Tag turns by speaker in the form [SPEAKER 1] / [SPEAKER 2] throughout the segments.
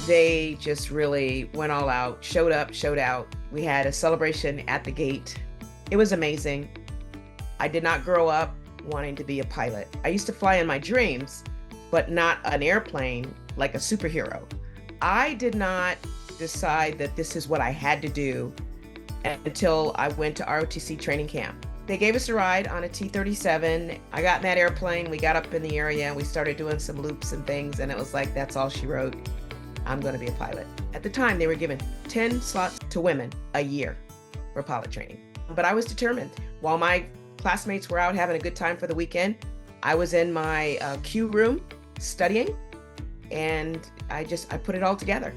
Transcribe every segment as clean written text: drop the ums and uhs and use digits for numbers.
[SPEAKER 1] They just really went all out, showed up, showed out. We had a celebration at the gate. It was amazing. I did not grow up wanting to be a pilot. I used to fly in my dreams, but not an airplane like a superhero. I did not decide that this is what I had to do until I went to ROTC training camp. They gave us a ride on a T-37. I got in that airplane, we got up in the area, and we started doing some loops and things, and it was like, that's all she wrote. I'm gonna be a pilot. At the time, they were given 10 slots to women a year for pilot training. But I was determined. While my classmates were out having a good time for the weekend, I was in my Q room studying, and I put it all together.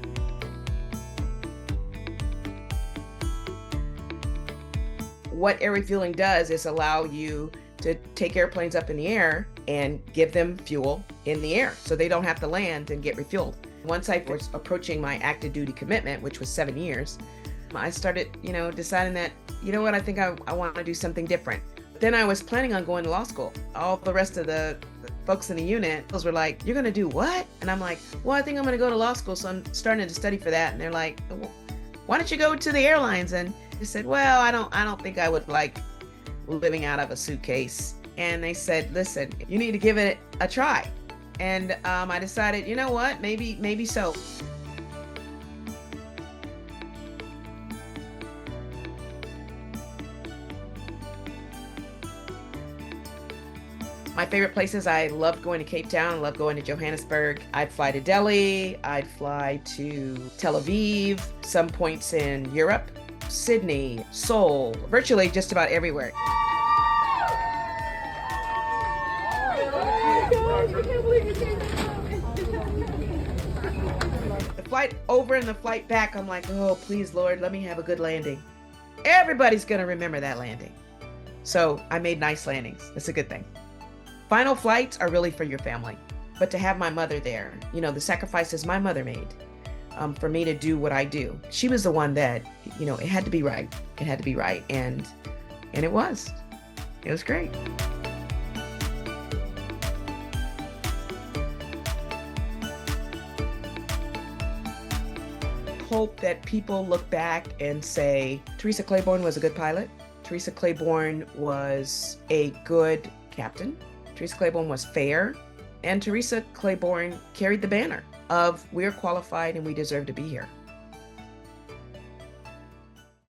[SPEAKER 1] What air refueling does is allow you to take airplanes up in the air and give them fuel in the air so they don't have to land and get refueled. Once I was approaching my active duty commitment, which was 7 years, I started, deciding that, I think I want to do something different. Then I was planning on going to law school. All the rest of the folks in the unit, those were like, you're going to do what? And I'm like, well, I think I'm going to go to law school. So I'm starting to study for that. And they're like, well, why don't you go to the airlines? And I said, well, I don't think I would like living out of a suitcase. And they said, listen, you need to give it a try. And I decided, you know what, maybe so. My favorite places, I loved going to Cape Town, I loved going to Johannesburg. I'd fly to Delhi, I'd fly to Tel Aviv, some points in Europe, Sydney, Seoul, virtually just about everywhere. The flight over and the flight back, I'm like, oh, please, Lord, let me have a good landing. Everybody's gonna remember that landing. So I made nice landings. It's a good thing. Final flights are really for your family, but to have my mother there, the sacrifices my mother made for me to do what I do. She was the one that, it had to be right. It had to be right. And it was. It was great. Hope that people look back and say, Theresa Claiborne was a good pilot. Theresa Claiborne was a good captain. Theresa Claiborne was fair. And Theresa Claiborne carried the banner of we're qualified and we deserve to be here.